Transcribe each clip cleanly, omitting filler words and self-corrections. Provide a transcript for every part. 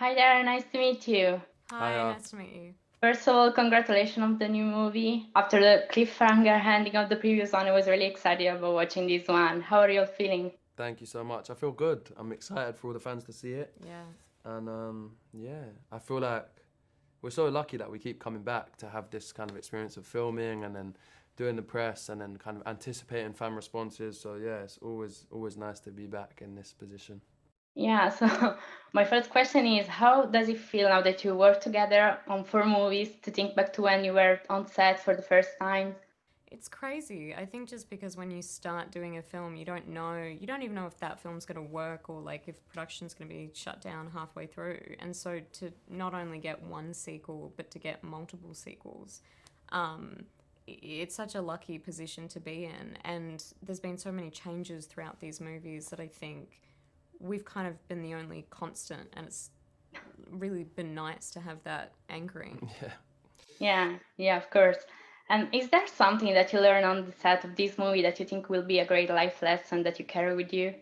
Hi there, nice to meet you. Hi, Hiya. nice to meet you. First of all, congratulations on the new movie. After the cliffhanger ending of the previous one, I was really excited about watching this one. How are you feeling? Thank you so much. I feel good. I'm excited for all the fans to see it. Yeah. And yeah, I feel like we're so lucky that we keep coming back to have this kind of experience of filming and then doing the press and then kind of anticipating fan responses. So yeah, it's always nice to be back in this position. Yeah, so my first question is how does it feel now that you work together on four movies to think back to when you were on set for the first time? It's crazy. I think just because when you start doing a film, you don't even know if that film's going to work or like if production's going to be shut down halfway through. And so to not only get one sequel, but to get multiple sequels, um, it's such a lucky position to be in. And there's been so many changes throughout these movies that I think we've kind of been the only constant, and it's really been nice to have that anchoring. Yeah. Yeah, of course. And is there something that you learn on the set of this movie that you think will be a great life lesson that you carry with you?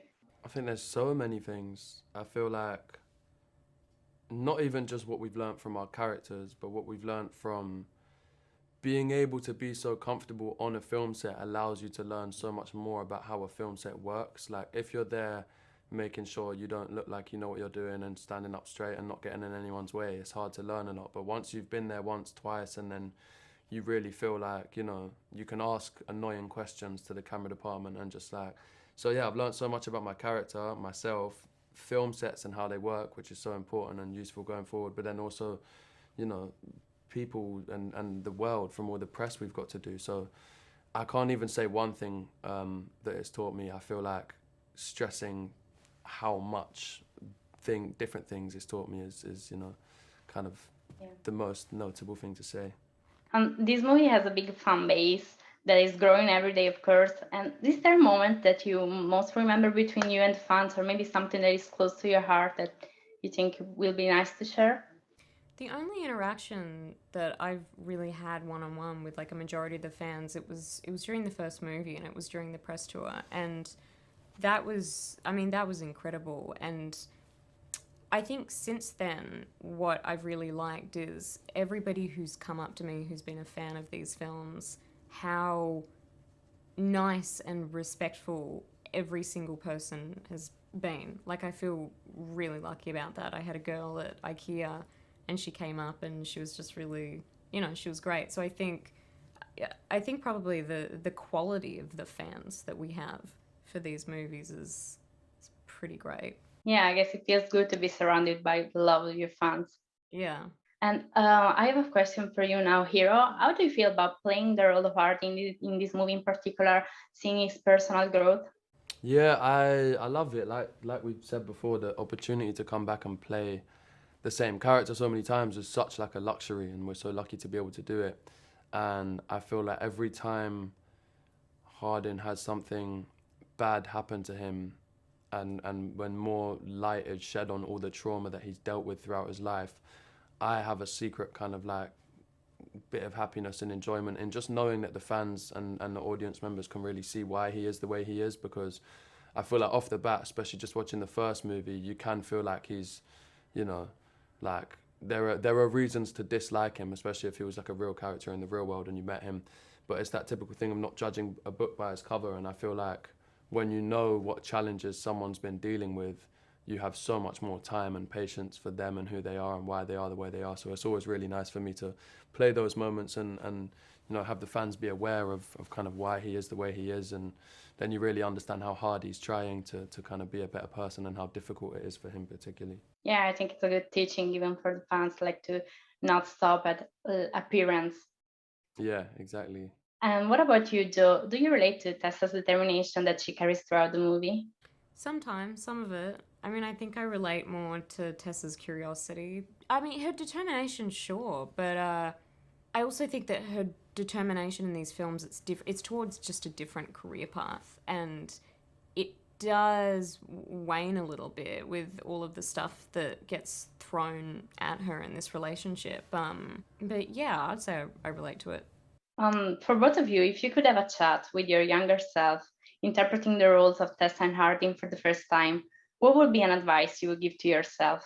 I think there's so many things. I feel like not even just what we've learned from our characters, but what we've learned from being able to be so comfortable on a film set allows you to learn so much more about how a film set works. Like if you're there making sure you don't look like you know what you're doing and standing up straight and not getting in anyone's way, it's hard to learn a lot. But once you've been there once, twice, and then you really feel like, you can ask annoying questions to the camera department and just like, so yeah, I've learned so much about my character, myself, film sets and how they work, which is so important and useful going forward. But then also, you know, people and the world from all the press we've got to do. So I can't even say one thing that it's taught me. I feel like stressing how much different things it's taught me is kind of Yeah. the most notable thing to say. This movie has a big fan base that is growing every day, of course. And is there a moment that you most remember between you and fans, or maybe something that is close to your heart that you think will be nice to share? The only interaction that I've really had one on one with like a majority of the fans, it was during the first movie and it was during the press tour, and that was incredible. And I think since then, what I've really liked is everybody who's come up to me who's been a fan of these films, how nice and respectful every single person has been. Like, I feel really lucky about that. I had a girl at IKEA and she came up and she was just really, she was great. So I think probably the quality of the fans that we have for these movies is pretty great. Yeah, I guess it feels good to be surrounded by the love of your fans. Yeah. And I have a question for you now, Hero. How do you feel about playing the role of art in this movie in particular, seeing his personal growth? Yeah, I love it. Like we said before, the opportunity to come back and play the same character so many times is such like a luxury, and we're so lucky to be able to do it. And I feel like every time Hardin has something bad happen to him, and when more light is shed on all the trauma that he's dealt with throughout his life, I have a secret kind of like bit of happiness and enjoyment in just knowing that the fans and the audience members can really see why he is the way he is, because I feel like off the bat, especially just watching the first movie, you can feel like he's, you know, like there are reasons to dislike him, especially if he was like a real character in the real world and you met him. But it's that typical thing of not judging a book by its cover, and I feel like when you know what challenges someone's been dealing with, you have so much more time and patience for them and who they are and why they are the way they are. So it's always really nice for me to play those moments and have the fans be aware of kind of why he is the way he is, and then you really understand how hard he's trying to kind of be a better person and how difficult it is for him particularly. Yeah, I think it's a good teaching even for the fans, like to not stop at appearance. Yeah, exactly. And what about you, Joe? Do you relate to Tessa's determination that she carries throughout the movie? Sometimes, some of it. I mean, I think I relate more to Tessa's curiosity. I mean, her determination, sure, but I also think that her determination in these films, it's towards just a different career path, and it does wane a little bit with all of the stuff that gets thrown at her in this relationship. But yeah, I'd say I relate to it. For both of you, if you could have a chat with your younger self, interpreting the roles of Tessa and Harding for the first time, what would be an advice you would give to yourself?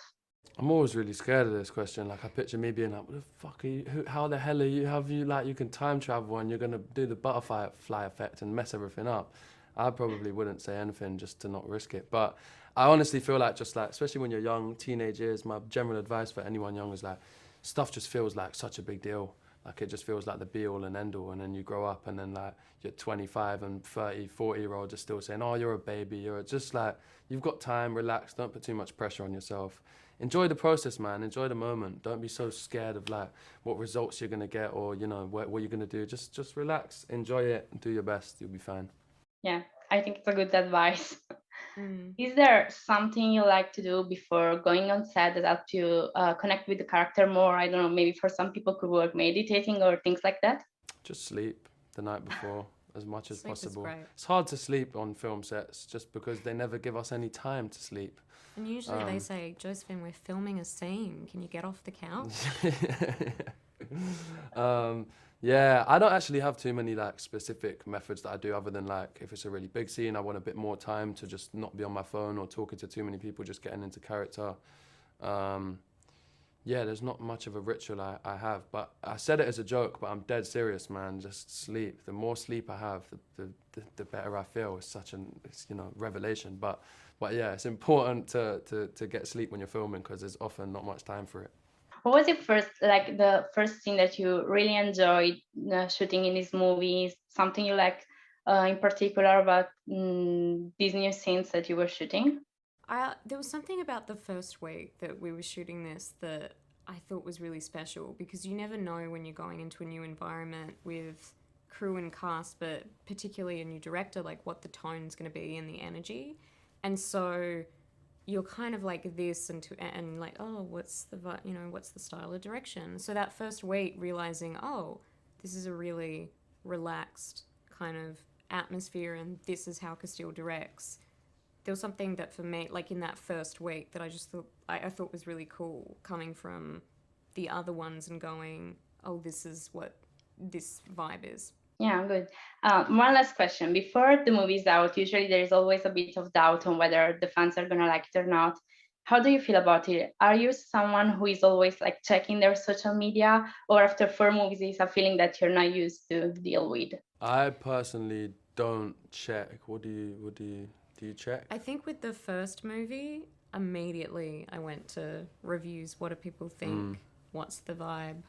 I'm always really scared of this question. Like, I picture me being like, "What the fuck are you? How the hell are you? Have you like you can time travel and you're gonna do the butterfly fly effect and mess everything up?" I probably wouldn't say anything just to not risk it. But I honestly feel like just like, especially when you're young, teenage years, my general advice for anyone young is like, stuff just feels like such a big deal. Like it just feels like the be all and end all. And then you grow up and then like you're 25 and 30, 40-year-olds are still saying, "Oh, you're a baby." You're just like, you've got time, relax, don't put too much pressure on yourself. Enjoy the process, man. Enjoy the moment. Don't be so scared of like what results you're gonna get or you know what you're gonna do. Just relax, enjoy it, and do your best. You'll be fine. Yeah, I think it's a good advice. Mm. Is there something you like to do before going on set that helps you connect with the character more? I don't know, maybe for some people could work meditating or things like that. Just sleep the night before as much as Sleep is possible. great. It's hard to sleep on film sets just because they never give us any time to sleep. And usually they say, "Josephine, we're filming a scene. Can you get off the couch?" Yeah, I don't actually have too many like specific methods that I do other than like if it's a really big scene, I want a bit more time to just not be on my phone or talking to too many people, just getting into character. Yeah, there's not much of a ritual I have, but I said it as a joke, but I'm dead serious, man. Just sleep. The more sleep I have, the better I feel. It's such an, it's, you know, revelation. But yeah, it's important to get sleep when you're filming because there's often not much time for it. What was the first scene that you really enjoyed shooting in these movies? Something you like in particular about these new scenes that you were shooting? There was something about the first week that we were shooting this that I thought was really special because you never know when you're going into a new environment with crew and cast, but particularly a new director, like what the tone's going to be and the energy. And so you're kind of like this and like, oh, what's the style of direction? So that first week realizing, oh, this is a really relaxed kind of atmosphere and this is how Castile directs. There was something that for me, like in that first week, that I just thought I thought was really cool coming from the other ones and going, oh, this is what this vibe is. Yeah, good. One last question. Before the movie's out, usually there is always a bit of doubt on whether the fans are gonna like it or not. How do you feel about it? Are you someone who is always like checking their social media, or after 4 movies is a feeling that you're not used to deal with? I personally don't check. Do you check? I think with the first movie, immediately I went to reviews. What do people think? What's the vibe?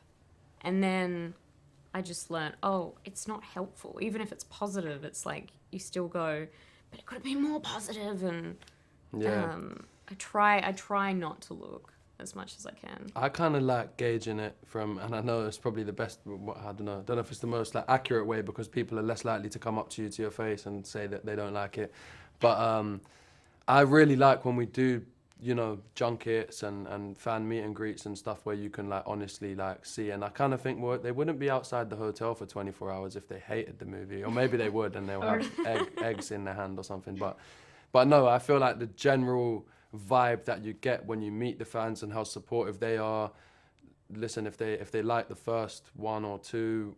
And then I just learned, oh, it's not helpful. Even if it's positive, it's like you still go, but it could have been more positive. And Yeah. I try not to look as much as I can. I kind of like gauging it from, and I know it's probably the best, I don't know if it's the most like accurate way because people are less likely to come up to you to your face and say that they don't like it. But I really like when we do, you know, junkets and fan meet and greets and stuff where you can like honestly like see. And I kind of think, well, they wouldn't be outside the hotel for 24 hours if they hated the movie, or maybe they would and they'll have eggs in their hand or something. But no, I feel like the general vibe that you get when you meet the fans and how supportive they are. Listen, if they like the first one or two,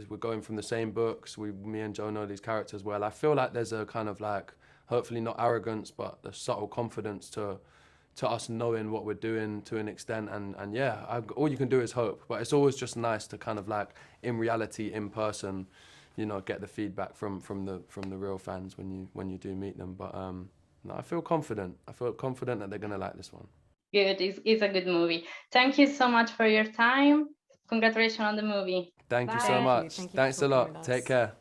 we're going from the same books. Me and Joe know these characters well. I feel like there's a kind of like, hopefully not arrogance, but a subtle confidence to us knowing what we're doing to an extent. And yeah, all you can do is hope. But it's always just nice to kind of like, in reality, in person, you know, get the feedback from the real fans when you do meet them. But no, I feel confident. I feel confident that they're gonna like this one. Good. It's a good movie. Thank you so much for your time. Congratulations on the movie. Thank you Bye. so Thank you. much. Thank you for Thanks a talking lot. with us. Take care.